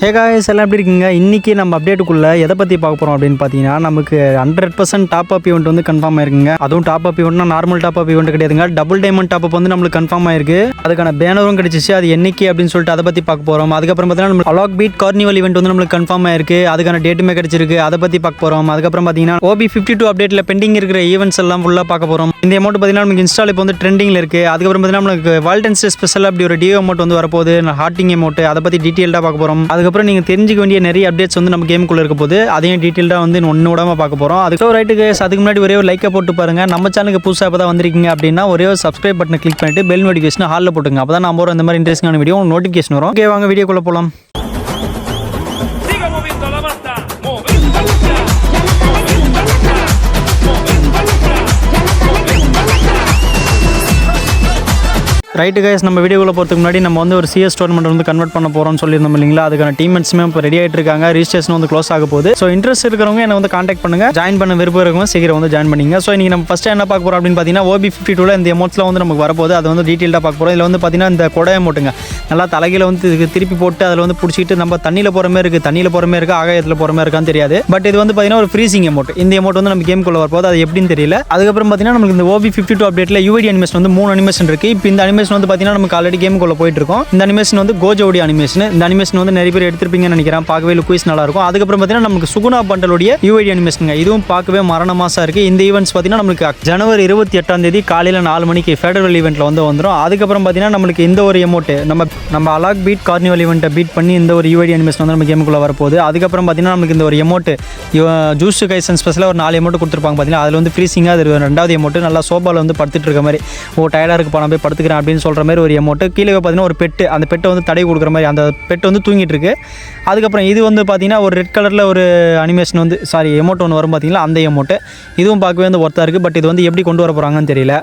Hey guys எல்லாம் எப்படி இருக்கீங்க? இன்றைக்கி நம்ம அப்டேட்டுக்குள்ளே எதை பற்றி பார்க்க போகிறோம் அப்படின்னு பார்த்தீங்கன்னா, நமக்கு 100% டாப் அப் ஈவெண்ட் வந்து கன்ஃபார்ம் ஆயிருக்குங்க. அதுவும் டாப் அப் ஈவெண்ட்னா நார்மல் டாப் அப் ஈவெண்ட் கிடையாதுங்க. டபுள் டைமண்ட் டாப் அப் வந்து நம்மளுக்கு கன்ஃபார்ம் ஆயிருக்கு. அதுக்கான பேனரும் கிடைச்சிச்சு. அது என்னைக்கு அப்படின்னு சொல்லிட்டு அதை பற்றி பார்க்க போகிறோம். அதுக்கப்புறம் பார்த்தீங்கன்னா நம்ம அலாக் பீட் கார்னிவல் ஈவெண்ட் வந்து நம்மளுக்கு கன்ஃபார்ம் ஆயிருக்கு. அதுக்கான டேட்டுமே கிடைச்சிருக்கு. அதை பற்றி பார்க்க போகிறோம். அதுக்கப்புறம் பார்த்தீங்கன்னா OB52 அப்டேட்டில் பெண்டிங் இருக்கிற ஈவெண்ட்ஸ் எல்லாம் ஃபுல்லாக பார்க்க போகிறோம். இந்த அமௌண்ட் பார்த்தீங்கன்னா நமக்கு இன்ஸ்டால் இப்போ வந்து ட்ரெண்டிங்கில் இருக்குது. அதுக்கப்புறம் பார்த்தீங்கன்னா நமக்கு வேலண்டைன்ஸ் டே ஸ்பெஷல் அப்படி ஒரு டிஓ அமௌண்ட் வந்து வரப்போகுது. ஹார்ட்டிங் அமௌண்ட் அதை பற்றி டீட்டெயில்டாக பார்க்க போகிறோம். அதுக்கப்புறம் நீங்கள் தெரிஞ்சுக்க நிறைய அப்டேட்ஸ் வந்து நம்ம கேமுக்குள்ள இருக்க போது அதையும் டீடைலா வந்து ஒன்னு விடாம பார்க்க போறோம். அதுக்கு ரைட் गाइस, அதுக்கு முன்னாடி ஒரே ஒரு லைக் போட்டு பாருங்க. நம்ம சேனலுக்கு புதுசா இப்பதான் வந்திருக்கீங்க அப்படின்னா ஒரே ஒரு சப்ஸ்கிரைப் பட்டனை கிளிக் பண்ணிட்டு பெல் நோட்டிஃபிகேஷன் ஹால்ல போட்டுங்க. அப்பதான் நான் போற இந்த மாதிரி இன்ட்ரெஸ்டிங்கான வீடியோ நோட்டிஃபிகேஷன் வரும். ஓகே, வாங்க வீடியோக்குள்ள போலாம். ரைட்டு கைஸ், நம்ம வீடியோக்குள்ள போகிறதுக்கு முன்னாடி நம்ம வந்து ஒரு CS டோர்னமெண்ட் வந்து கன்வெர்ட் பண்ண போகிறோம்னு சொல்லியிருந்தோம் இல்லைங்களா? அதுக்கான டீம்மேட்ஸுமே இப்போ ரெடி ஆகிட்டு இருக்காங்க. ரிஜிஸ்ட்ரேஷன் வந்து க்ளோஸ் ஆக போகுது. ஸோ இன்ட்ரெஸ்ட் இருக்கிறவங்க என்ன வந்து காண்டாக்ட் பண்ணுங்க. ஜாயின் பண்ண விருப்பம் இருக்கவங்க சீக்கிரம் வந்து ஜாயின் பண்ணிங்க. ஸோ இன்றைக்கி நம்ம ஃபஸ்ட்டு என்ன பார்க்க போகிறோம் அப்படின்னு பார்த்தீங்கன்னா, OB52 இந்த அமௌண்ட்ஸ்லாம் வந்து நமக்கு வரப்போகுது. அது வந்து டீட்டெயிலாக பார்க்க போகிறோம். இதில் வந்து பார்த்தீங்கன்னா இந்த கொடை அமௌண்ட்டுங்க நல்லா தலையில் வந்து திருப்பி போட்டு அதில் வந்து பிடிச்சிட்டு நம்ம தண்ணியில் போகிற மாதிரி இருக்குது, தண்ணியில் போகிற மாதிரி இருக்குது, ஆகாயத்தில் போகிற மாதிரி இருக்கான்னு தெரியாது. பட் இது வந்து பார்த்தீங்கன்னா ஒரு ஃப்ரீசிங் அமௌண்ட். இந்த அமௌண்ட் வந்து நம்ம கேமுக்குள்ள வரப்போகுது. அது எப்படின்னு தெரியல. அதுக்கப்புறம் பார்த்தீங்கன்னா நமக்கு இந்த OB52 அப்டேட்டில் UID அனிமேஷன் வந்து 3 அனிமேஷன் இருக்குது. இப்போ இந்த அனிமேஷன் வந்து பார்த்தீங்கன்னா நமக்கு ஆல்ரெடி கேமுக்குள்ள போயிட்டு இருக்கோம். இந்த அனிமேஷன் வந்து கோஜோடி அனிமேஷன். இந்த அனிமேஷன் வந்து நிறைய பேர் எடுத்திருப்பீங்கன்னு நினைக்கிறேன். பார்க்கவே லுக்வைஸ் நல்லா இருக்கும். அதுக்கப்புறம் பார்த்தீங்கன்னா நமக்கு சுகுணா பண்டலுடைய UID அனிமேஷன், இதுவும் பார்க்கவே மரண மாசா இருக்கு. இந்த ஈவெண்ட்ஸ் பார்த்தீங்கன்னா நமக்கு ஜனவரி 28 காலையில் 4 மணிக்கு ஃபெடரல் ஈவெண்ட்ல வந்து வந்துடும். அதுக்கப்புறம் பார்த்தீங்கன்னா நமக்கு இந்த ஒரு அமௌண்ட் நம்ம அலாக் பீட் கார்னிவல் ஈவெண்ட்டை பீட் பண்ணி இந்த ஒரு UID அனிமேஷன் வந்து நம்ம கேமுக்குள்ள வரப்போகுது. அதுக்கப்புறம் பார்த்தீங்கன்னா நமக்கு இந்த ஒரு அமௌண்ட் ஜூஸ் கைசன் ஸ்பெஷலாக ஒரு 4 அமௌண்ட் கொடுத்துருப்பாங்க. பார்த்தீங்கன்னா அதில் வந்து ஃப்ரீசிங்காக அது 2வது அமௌண்ட் நல்லா சோபாவில் வந்து படுத்துட்டு இருக்க மாதிரி, டயர்டாக இருக்கு போன போய் படுத்துக்கிறேன் அப்படின்னு சொல்கிற மாதிரி ஒரு அமௌண்ட். கீழே பார்த்தீங்கன்னா ஒரு பெட்டு, அந்த பெட்டை வந்து தடை கொடுக்குற மாதிரி அந்த பெட்டு வந்து தூங்கிட்டு இருக்கு. அதுக்கப்புறம் இது வந்து பார்த்தீங்கன்னா ஒரு ரெட் கலரில் ஒரு அனிமேஷன் வந்து அமௌண்ட் ஒன்று வரும் பார்த்தீங்களா, அந்த அமௌண்ட். இதுவும் பார்க்கவே வந்து ஒர்த்தாக இருக்குது. பட் இது வந்து எப்படி கொண்டு வர போகிறாங்கன்னு தெரியல.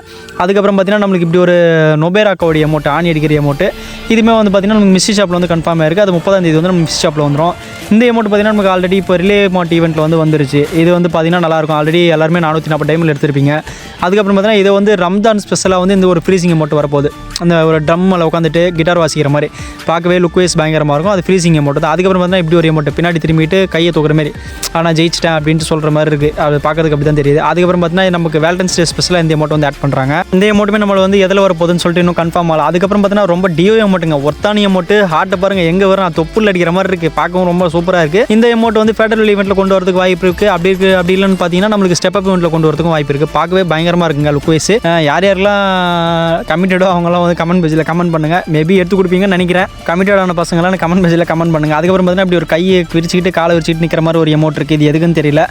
அதுக்கப்புறம் பார்த்தீங்கன்னா நம்மளுக்கு இப்படி ஒரு நொபேராக்கோடைய அமௌண்ட், ஆணி அடிக்கிற அமௌண்ட், இதுவுமே வந்து பார்த்தீங்கன்னா நமக்கு மிஸ்ஸி ஷாப்பில் வந்து கன்ஃபார்ம் ஆயிருக்கு. அது 30ஆம் வந்து நம்ம மிஸ்ஸி ஷாப்பில் வந்துடும். இந்த அமௌண்ட் பார்த்தீங்கன்னா நமக்கு ஆல்ரெடி இப்போ ரிலே மாட் ஈவெண்ட்டில் வந்து வந்துருச்சு. இது வந்து பார்த்தீங்கன்னா நல்லாயிருக்கும். ஆல்ரெடி எல்லாருமே 440 டைமில் எடுத்திருப்பீங்க. அதுக்கப்புறம் பார்த்தீங்கன்னா இதை வந்து ரம்ஜான் ஸ்பெஷலாக வந்து இந்த ஒரு ஃப்ரீசிங் அமௌண்ட் வரப்போகுது. அந்த ஒரு ட்ரம்மில் உட்காந்துட்டு கிட்டார் வாசிக்கிற மாதிரி பார்க்கவே லுக்வைஸ் பயங்கரமாக இருக்கும். அது ஃப்ரீசிங் அமௌண்ட் தான். அதுக்கப்புறம் பார்த்தீங்கன்னா இப்படி ஒரு அமௌண்ட் பின்னாடி திரும்பிட்டு கையை தூக்குற மாதிரி, ஆனால் ஜெயிச்சிட்டேன் அப்படின்ட்டு சொல்கிற மாதிரி இருக்குது. அது பார்க்கறதுக்கு அப்படி தான் தெரியுது. அதுக்கப்புறம் பார்த்தீங்கன்னா நமக்கு வேலண்டைன்ஸ் டே ஸ்பெஷலாக இந்த அமௌண்ட் வந்து ஆட் பண்ணுறாங்க. இந்த அமௌண்ட்டுமே நம்மளை வந்து எதில் வர போகுதுன்னு சொல்லிட்டு இன்னும் கன்ஃபார்ம் ஆகல. அதுக்கப்புறம் பார்த்தீங்கன்னா ரொம்ப டிஓ அமௌண்ட்டுங்க, ஒர்த்தானி அமௌண்ட். ஹார்ட்டை பாருங்கள் எங்கே வரும், நான் தொப்புள் அடிக்கிற மாதிரி இருக்குது. பார்க்கவும் ரொம்ப சூப்பராக இருக்குது. இந்த அமௌண்ட் வந்து ஃபெடரல் ஈவெண்ட்டில் கொண்டு வரதுக்கு வாய்ப்பு இருக்குது. அப்படி இல்லைன்னு பார்த்தீங்கன்னா நம்மளுக்கு ஸ்டெப் அப் ஈவெண்ட்டில் கொண்டு வரதுக்கும் வாய்ப்பு இருக்குது. பார்க்கவே பயங்கரமாக இருக்குங்க லுக்வைஸ். யாரெல்லாம் கமிட்டடோ அவங்களாம் வந்து கமெண்ட் பேஜில் கமெண்ட் பண்ணுங்கள். மேபி எடுத்து கொடுப்பீங்கன்னு நினைக்கிறேன். கமிட்டடான பசங்களாம் கமெண்ட் பேஜில் கமெண்ட் பண்ணுங்கள். அதுக்கப்புறம் பார்த்தீங்கன்னா இப்படி ஒரு கையை விரிச்சிக்கிட்டு காலை விரிச்சிட்டு நிற்கிற மாதிரி ஒரு அமௌண்ட் இருக்குது. இது எதுக்குன்னு தெரியல.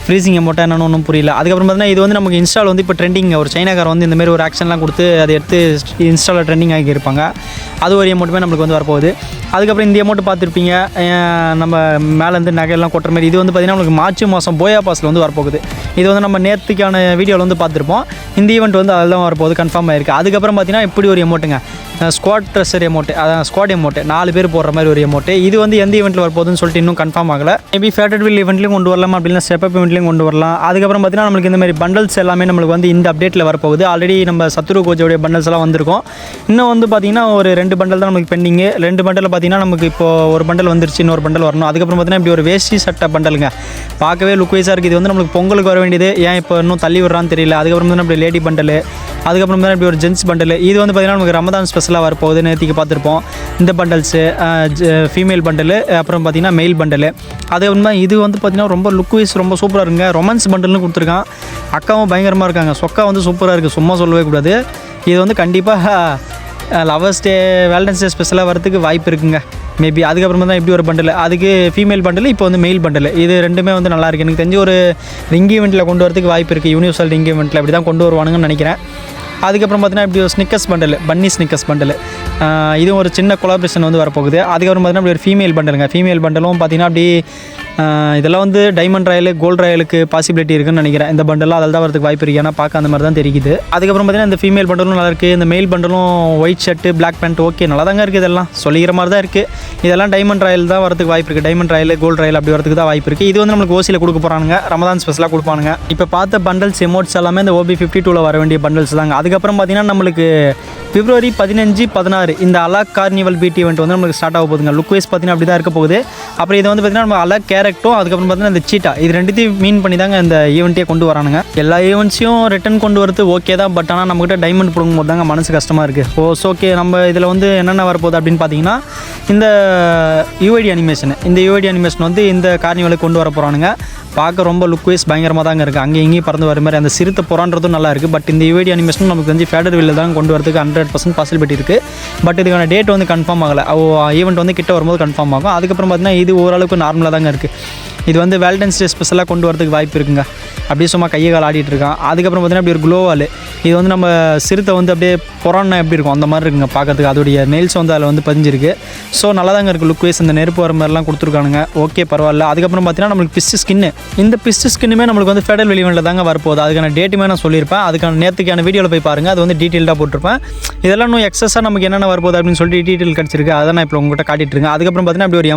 ஃப்ரீசிங் அமௌண்ட்டாக என்னன்னு ஒன்றும் புரியல. அதுக்கப்புறம் பார்த்தீங்கன்னா இது வந்து நமக்கு இன்ஸ்டால் வந்து இப்போ ட்ரெண்டிங், ஒரு சைனாக்கார் வந்து இந்த மாதிரி ஒரு ஆக்ஷன்லாம் கொடுத்து அதை எடுத்து இன்ஸ்டாலில் ட்ரெண்டிங் ஆகியிருப்பாங்க. அது ஒரு அமௌண்ட்டுமே நம்மளுக்கு வந்து வரப்போகுது. அதுக்கப்புறம் இந்த அமௌண்ட் பார்த்துருப்பீங்க, நம்ம மேலேருந்து நகையெல்லாம் கொட்டுற மாதிரி. இது வந்து பார்த்திங்கன்னா நம்மளுக்கு மார்ச் மாதம் போயா பாஸில் வந்து வரப்போகுது. இது வந்து நம்ம நேற்றுக்கான வீடியோவில் வந்து பார்த்துருப்போம். இந்த ஈவெண்ட் வந்து அதில் தான் வரப்போகுது, கன்ஃபார்ம் ஆயிருக்கு. அதுக்கப்புறம் பார்த்தீங்கன்னா இப்படி ஒரு அமௌண்ட்டுங்க, ஸ்குவாட் ட்ரெஸர் அமௌண்ட், அதான் ஸ்குவாட் அமௌண்ட், 4 பேர் போடுற மாதிரி ஒரு அமௌண்ட். இது வந்து எந்த ஈவெண்ட்டில் வரப்போகுதுன்னு சொல்லிட்டு இன்னும் கன்ஃபார்ம் ஆகலை. மேபி ஃபேட்டர்வில் ஈவெண்ட்லையும் கொண்டு வரலாம், அப்படின்னா ஸ்டெப் அப் ஈவெண்ட்லையும் கொண்டு வரலாம். அதுக்கப்புறம் பார்த்தீங்கன்னா நம்மளுக்கு இந்த மாதிரி பண்டல்ஸ் எல்லாமே நம்மளுக்கு வந்து இந்த அப்டேட்டில் வரப்போகுது. ஆல்ரெடி நம்ம சத்ரு கோஜோடைய பண்டல்ஸ் எல்லாம் வந்திருக்கும். இன்னும் வந்து பார்த்தீங்கன்னா ஒரு 2 பண்டல் தான் நமக்கு பெண்டிங்கு. 2 பண்டலில் பார்த்தீங்கன்னா நமக்கு இப்போ ஒரு பண்டல் வந்துருச்சு, இன்னொரு பண்டல் வரணும். அதுக்கப்புறம் பார்த்தீங்கன்னா இப்படி ஒரு வேஷ்டி சட்டை பண்டலுங்க, பார்க்கவே லுக்வைஸாக இருக்குது. இது வந்து நம்மளுக்கு பொங்கலுக்கு வர வேண்டியது, ஏன் இப்போ இன்னும் தள்ளி விடுறான்னு தெரியல. அதுக்கப்புறம் வந்து இப்படி லேடி பண்டல், அதுக்கப்புறம் தான் இப்படி ஒரு ஜென்ஸ் பண்டல். இது வந்து பார்த்தீங்கன்னா நமக்கு ரமதான் ஸ்பெஷலாக வரப்போகுது. நேற்றுக்கு பார்த்துருப்போம் இந்த பண்டல்ஸு, ஃபீமேல் பண்டலு, அப்புறம் பார்த்தீங்கன்னா மெயில் பண்டலு. அதே உண்மை இது வந்து பார்த்தீங்கன்னா ரொம்ப லுக்வைஸ் ரொம்ப சூப்பராக இருக்குங்க. ரொமான்ஸ் பண்டல்னு கொடுத்துருக்கான். அக்காவும் பயங்கரமாக இருக்காங்க. சொக்கா வந்து சூப்பராக இருக்குது, சும்மா சொல்லவே கூடாது. இது வந்து கண்டிப்பாக லவர்ஸ் டே வேலண்டைன்ஸ் டே ஸ்பெஷலாக வரதுக்கு வாய்ப்பு இருக்குங்க மேபி. அதுக்கப்புறமா தான் இப்படி ஒரு பண்டல், அதுக்கு ஃபீமேல் பண்டல், இப்போ வந்து மெயில் பண்டல். இது ரெண்டுமே வந்து நல்லா இருக்குது. எனக்கு தெரிஞ்சு ஒரு ரிங் ஈவெண்ட்டில் கொண்டு வரதுக்கு வாய்ப்பு இருக்குது. யூனிவர்சல் ரிங் ஈவெண்ட்டில் இப்படி தான் கொண்டு வருவானுங்கன்னு நினைக்கிறேன். அதுக்கப்புறம் பார்த்தீங்கன்னா இப்படி ஒரு ஸ்னிக்கர்ஸ் பண்டல், பன்னி ஸ்னிக்கர்ஸ் பண்டல், இதுவும் ஒரு சின்ன கொலாபரேஷன் வந்து வரப்போகுது. அதுக்கப்புறம் பார்த்தீங்கன்னா இப்படி ஒரு ஃபீமேல் பண்டலுங்க. ஃபீமேல் பண்டலும் பார்த்தீங்கன்னா அப்படி இதெல்லாம் வந்து டைமண்ட் ராயல் கோல்டு ராயலுக்கு பாசிபிலிட்டி இருக்குன்னு நினைக்கிறேன். இந்த பண்டலாம் அதில் தான் வரதுக்கு வாய்ப்பு இருக்குது. ஏன்னா பார்க்க அந்த மாதிரி தான் தெரியுது. அதுக்கப்புறம் பார்த்தீங்கன்னா இந்த ஃபீமேல் பண்டலும் நல்லா இருக்குது. இந்த மெயில் பண்டலும் white shirt black pant okay நல்லா தாங்க இருக்குது. இதெல்லாம் சொல்லிக்கிற மாதிரி தான் இருக்குது. இதெல்லாம் டைமண்ட் ராயல் தான் வரதுக்கு வாய்ப்பு இருக்குது. டைமண்ட் ராயல் கோல்டு ராயல் அப்படி வரதுக்கு தான் வாய்ப்பு இருக்குது. இது வந்து நம்மளுக்கு ஓசியில் கொடுக்க போகிறாங்க. ரமதான் ஸ்பெஷலாக கொடுப்பானுங்க. இப்போ பார்த்த பண்டல்ஸ் எமோட்ஸ் எல்லாமே இந்த OB52 வர வேண்டிய பண்டல்ஸ் தாங்க. அதுக்கப்புறம் பார்த்தீங்கன்னா நம்மளுக்கு February 15, 16 இந்த அலாக் கார்னிவல் பிடி ஈவெண்ட் வந்து நம்மளுக்கு ஸ்டார்ட் ஆக போகுதுங்க. லுக் வைஸ் பார்த்தீங்கன்னா அப்படி தான் இருக்க போகுது. அப்புறம் இது வந்து பார்த்தீங்கன்னா நம்ம அலாக் கேரக்டும் அதுக்கப்புறம் பார்த்தீங்கன்னா இந்த சீட்டா இது ரெண்டுத்தையும் மீன் பண்ணி தாங்க இந்த ஈவெண்ட்டே கொண்டு வரானுங்க. எல்லா ஈவெண்ட்ஸையும் ரிட்டன் கொண்டு வரது ஓகே தான். பட் ஆனால் நம்மகிட்ட டைமண்ட் கொடுக்கும் போது தாங்க மனசு கஷ்டமாக இருக்குது. ஓகே நம்ம இதில் வந்து என்னென்ன வரப்போகுது அப்படின்னு பார்த்தீங்கன்னா இந்த UID அனிமேஷன் வந்து இந்த கார்னிவலுக்கு கொண்டு வர போகிறானுங்க. பார்க்க ரொம்ப லுக் வைஸ் பயங்கரமாக தாங்க இருக்குது. அங்கே இங்கேயும் பறந்து வர மாதிரி அந்த சிறுத்தை புறான்றதும் நல்லா இருக்குது. பட் இந்த UID அனிமேஷன் நமக்கு வந்து ஃபேடர் வில்லில் தான் கொண்டு வரதுக்கு 100% பாசிபிலிட்டி இருக்குது. பட் இதுக்கான டேட் வந்து கன்ஃபார்ம் ஆகலை. ஈவெண்ட் வந்து கிட்ட வரும்போது கன்ஃபார்ம் ஆகும். அதுக்கப்புறம் பார்த்தீங்கன்னா இது ஓரளவுக்கு நார்மலாக தாங்க இருக்குது. இது வந்து வேலண்டைன்ஸ் டே ஸ்பெஷலாக கொண்டு வரதுக்கு வாய்ப்பு இருக்குங்க. அப்படியே சும்மா கையை கால் ஆடிட்டு இருக்கான். அதுக்கப்புறம் பார்த்தீங்கன்னா அப்படி ஒரு க்ளோவால் இது வந்து நம்ம சிறுத்தை வந்து அப்படியே புறான்னா எப்படி இருக்கும் அந்த மாதிரி இருக்குங்க பார்க்கறதுக்கு. அதோடைய நெயில்ஸ் வந்து அதில் வந்து பதிஞ்சிருக்கு. ஸோ நல்லா தாங்க இருக்குது லுக் வைஸ். இந்த நெருப்பு வர மாதிரிலாம் கொடுத்துருக்கானுங்க. ஓகே பரவாயில்ல. அதுக்கப்புறம் பார்த்தீங்கன்னா நம்மளுக்கு பிஸ்ட் ஸ்கின்னு இந்த பிஸ்ட் ஸ்கின்னுமே நம்மளுக்கு வந்து ஃபெடரல் வெளிவெளியில் தாங்க வரப்போகுது. அதுக்கான டேட்டுமே நான் சொல்லியிருப்பேன். அதுக்கான நேற்றுக்கான வீடியோவில் போய் பாருங்கள். அது வந்து டீட்டெயில்டாக போட்டிருப்பேன். இதெல்லாம் இன்னும் எக்ஸஸாக நமக்கு என்னென்ன வரப்போகுது அப்படின்னு சொல்லிட்டு டீட்டெயில் கிடச்சிருக்கு. அதை நான் இப்போ உங்கள்கிட்ட காட்டிட்டுருக்கேன். அதுக்கப்புறம் பார்த்தீங்கன்னா அப்படி ஒரு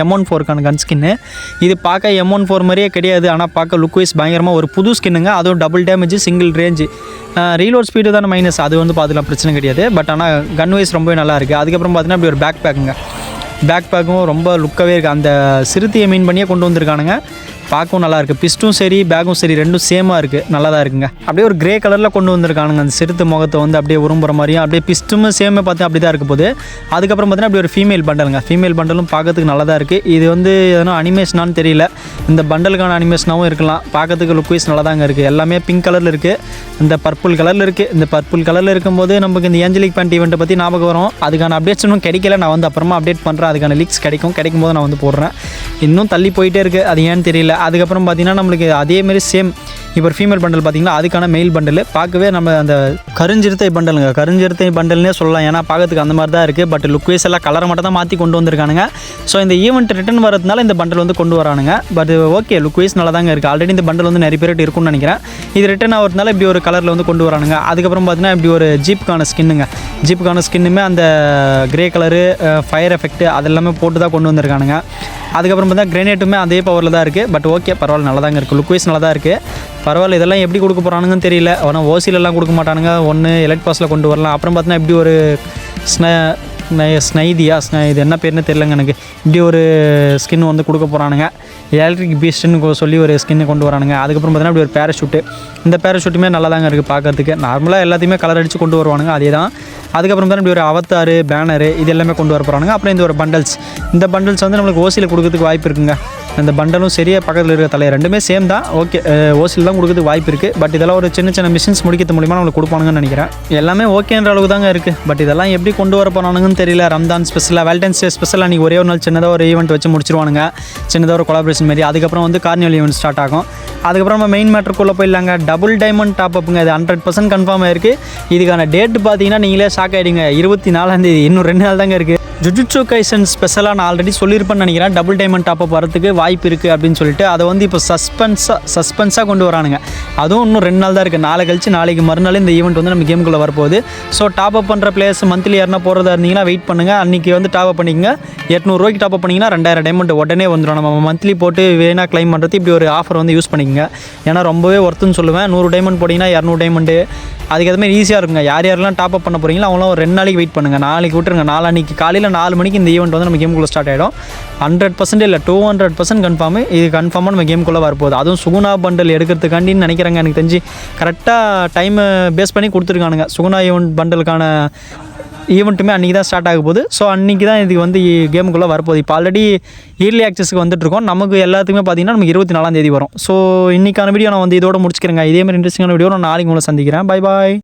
M14 கன் ஸ்கின்னு. இது பார்க்க M14 மாதிரியே கிடையாது. ஆனால் பார்க்க லுக் வைஸ் பயங்கரமாக ஒரு புது ஸ்கின்னுங்க. அதுவும் double damage single range reload speed தானே மைனஸ். அது வந்து பார்த்துக்கலாம் பிரச்சனை கிடையாது. பட் ஆனால் கன் வைஸ் ரொம்பவே நல்லா இருக்குது. அதுக்கப்புறம் பார்த்தீங்கன்னா அப்படி ஒரு பேக் பேக்கும் ரொம்ப லுக்காகவே இருக்குது. அந்த சிறுத்தையை மீன் பண்ணியே கொண்டு வந்திருக்கானுங்க. பார்க்கவும் நல்லா இருக்குது. பிஸ்ட்டும் சரி பேக்கும் சரி ரெண்டும் சேமாக இருக்குது. நல்லா தான் இருக்குங்க. அப்படியே ஒரு கிரே கலரில் கொண்டு வந்திருக்கானுங்க. அந்த சிறுத்தை முகத்தை வந்து அப்படியே உரும்புற மாதிரியும் அப்படியே பிஸ்ட்டும் சேமே பார்த்து அப்படி தான் இருக்க போகுது. அதுக்கப்புறம் பார்த்தீங்கன்னா அப்படி ஒரு ஃபீமேல் பண்டலும் பார்க்கறதுக்கு நல்லா தான் இருக்குது. இது வந்து எதனா அனிமேஷனான்னு தெரியல. இந்த பண்டலுக்கான அனிமேஷனாகவும் இருக்கலாம். பார்க்கறதுக்கு லுக் வைஸ் நல்லா தாங்க இருக்குது. எல்லாமே பிங்க் கலரில் இருக்குது. இந்த பர்பிள் கலரில் இருக்குது. இந்த பர்பிள் கலரில் இருக்கும்போது நமக்கு இந்த ஏஞ்சலிக் பேண்ட் ஈவெண்ட்டை பற்றி ஞாபகம் வரும். அதுக்கான அப்டேட்ஸ் இன்னும் கிடைக்கல. நான் வந்து அப்புறமா அப்டேட் பண்ணுறேன். அதுக்கான லீக்ஸ் கிடைக்கும் போது நான் வந்து போடுறேன். இன்னும் தள்ளி போயிட்டே இருக்குது. அது ஏன்னு தெரியல. அதுக்கப்புறம் பார்த்தீங்கன்னா நம்மளுக்கு அதேமாரி சேம் இப்போ ஒரு ஃபீமேல் பண்டல் பார்த்தீங்கன்னா அதுக்கான மெயில் பண்டல் பார்க்கவே நம்ம அந்த கருஞ்சிறுத்தை பண்டல்னே சொல்லலாம். ஏன்னா பார்க்கறதுக்கு அந்த மாதிரி தான் இருக்குது. பட் லுக் வைஸ் எல்லாம் கலரை மட்டும் தான் மாற்றி கொண்டு வந்திருக்கானுங்க. ஸோ இந்த ஈவெண்ட் ரிட்டன் வரதுனால இந்த பண்டல் வந்து கொண்டு வரானுங்க. பட் ஓகே லுக் வைஸ் நல்லா தாங்க இருக்குது. ஆல்ரெடி இந்த பண்டல் வந்து நிறைய பேர்கிட்ட இருக்குன்னு நினைக்கிறேன். இது ரிட்டன் ஆகிறதுனால இப்படி ஒரு கலரில் வந்து கொண்டு வரானுங்க. அதுக்கப்புறம் பார்த்தீங்கன்னா இப்படி ஒரு ஜீப்புக்கான ஸ்கின்னுமே அந்த கிரே கலரு ஃபயர் எஃபெக்ட் அதெல்லாமே போட்டு தான் கொண்டு வந்திருக்கானுங்க. அதுக்கப்புறம் பார்த்தா கிரேனேட்டுமே அதே பவரில் தான் இருக்குது. பட் ஓகே பரவாயில்ல நல்லா தாங்க இருக்குது. லுக் வைஸ் நல்லா தான் இருக்குது. பரவாயில்ல. இதெல்லாம் எப்படி கொடுக்க போகிறானுங்கன்னு தெரியல. ஆனால் ஓசிலெல்லாம் கொடுக்க மாட்டானுங்க. ஒன்று எலக்ட் பாஸில் கொண்டு வரலாம். அப்புறம் பார்த்தீங்கன்னா இப்படி ஒரு இது என்ன பேருன்னு தெரியலங்க எனக்கு. இப்படி ஒரு ஸ்கின் வந்து கொடுக்க போகிறானுங்க. எலக்ட்ரிக் பீஸ்ட்னு சொல்லி ஒரு ஸ்கின்னு கொண்டு வரானுங்க. அதுக்கப்புறம் பார்த்தீங்கன்னா இப்படி ஒரு பேராஷூட்டு. இந்த பேராஷூட்டுமே நல்லா தாங்க இருக்குது பார்க்கறதுக்கு. நார்மலாக எல்லாத்தையுமே கலர் அடித்து கொண்டு வருவானுங்க. அதே தான். அதுக்கப்புறம் தான் இப்படி ஒரு அவத்தாரு பேனரு இது எல்லாமே கொண்டு வர போகிறானுங்க. அப்புறம் இந்த ஒரு இந்த பண்டல்ஸ் வந்து நம்மளுக்கு ஓசியில் கொடுக்கறதுக்கு வாய்ப்பு இருக்குங்க. அந்த பண்டலும் சரியாக பக்கத்தில் இருக்கிற தலை ரெண்டுமே சேம் தான். ஓகே ஓசியில் தான் கொடுக்கறதுக்கு வாய்ப்பு இருக்குது. பட் இதெல்லாம் ஒரு சின்ன மிஷின்ஸ் முடிக்கிறது மூலிமா நம்மளுக்கு கொடுப்பானுங்கன்னு நினைக்கிறேன். எல்லாமே ஓகேன்ற அளவுக்கு தாங்க இருக்குது. பட் இதெல்லாம் எப்படி கொண்டு வர போகிறானுங்கன்னு தெரியல. ரம்தான் ஸ்பெஷலாக வேலண்டைன்ஸ் டே ஸ்பெஷலாக அன்றைக்கி ஒரே ஒரு நாள் சின்னதாக ஒரு ஈவெண்ட் வச்சு முடிச்சிருவானுங்க. சின்னதாக ஒரு கொலாபரேஷன் மாரி. அதுக்கப்புறம் வந்து கார்னிவல் ஈவெண்ட் ஸ்டார்ட் ஆகும். அதுக்கப்புறம் நம்ம மெயின் மேட்டருக்குள்ளே போயிடலாங்க. டபுள் டைமண்ட் டாப் அப்புங்க. இது 100% கன்ஃபார்ம் ஆயிருக்கு. இதுக்கான டேட் பார்த்தீங்கன்னா நீங்களே ஷாக் ஆகிடுங்க. 24ஆம் தேதி. இன்னும் 2 நாள் தாங்க இருக்குது. ஜுஜுட்சு கைசன் ஸ்பெஷலாக நான் ஆல்ரெடி சொல்லியிருப்பேன்னு நினைக்கிறேன். டபுள் டைமண்ட் டாப் அப் வரதுக்கு வாய்ப்பு இருக்குது அப்படின்னு சொல்லிட்டு அதை வந்து இப்போ சஸ்பென்ஸாக கொண்டு வரானுங்க. அதுவும் இன்னும் 2 நாள் தான் இருக்குது. நாளைக்கு மறுநாள் இந்த ஈவெண்ட் வந்து நம்ம கேமுக்குள்ளே வரப்போகுது. ஸோ டாப் அப் பண்ணுற பிளேயர்ஸ் மந்த்லி யாருன்னா போகிறதா இருந்தீங்கன்னா வெயிட் பண்ணுங்கள். அன்றைக்கி வந்து டாப் அப் பண்ணிக்கங்க. 800 ரூபாய்க்கு டாப் அப் பண்ணிங்கன்னா 2000 டைமண்ட் உடனே வந்துடும். நம்ம மந்த்லி போட்டு வேணால் கிளைம் பண்ணுறது இப்படி ஒரு ஆஃபர் வந்து யூஸ் பண்ணிக்கங்க. ஏன்னா ரொம்பவே ஒர்த்துன்னு சொல்லுவேன். 100 டைமண்ட் போட்டிங்கன்னா 200 டைமண்டு அதுக்கு மாதிரி ஈஸியாக இருக்குங்க. யாரெல்லாம் டாப் அப் பண்ண போகிறீங்களோ அவங்களாம் ஒரு 2 நாளைக்கு வெயிட் பண்ணுங்கள். நாளைக்கு விட்டுருங்க. நாளைக்கு காலையில் 4 மணிக்கு இந்த ஈவெண்ட் வந்து நம்ம கேமுக்குள்ளே ஸ்டார்ட் ஆகிடும். 100% இல்லை 200% கன்ஃபார்மு. இது கன்ஃபார்மாக நம்ம கேமுக்குள்ளே வரப்போகுது. அதுவும் சுகுணா பண்டல் எடுக்கிறதுக்காண்டின்னு நினைக்கிறேங்க. எனக்கு தெரிஞ்சு கரெக்டாக டைமை பேஸ் பண்ணி கொடுத்துருக்கானுங்க. சுகுணா பண்டலுக்கான ஈவெண்ட்டுமே அன்றைக்கி தான் ஸ்டார்ட் ஆக போகுது. ஸோ அன்றைக்கி தான் இதுக்கு வந்து கேமுக்குள்ளே வரப்போகுது. இப்போ ஆல்ரெடி இயர்லி ஆக்சஸ்க்கு வந்துட்டுருக்கோம். நமக்கு எல்லாத்துக்குமே பார்த்தீங்கன்னா நமக்கு 24ஆம் தேதி வரும். ஸோ இன்றைக்கான வீடியோ நான் வந்து இதோட முடிச்சுக்கிறேங்க. இதேமாதிரி இன்ட்ரெஸ்டிங்கான வீடியோ நான் நாளைக்கு உங்களை சந்திக்கிறேன். Bye bye.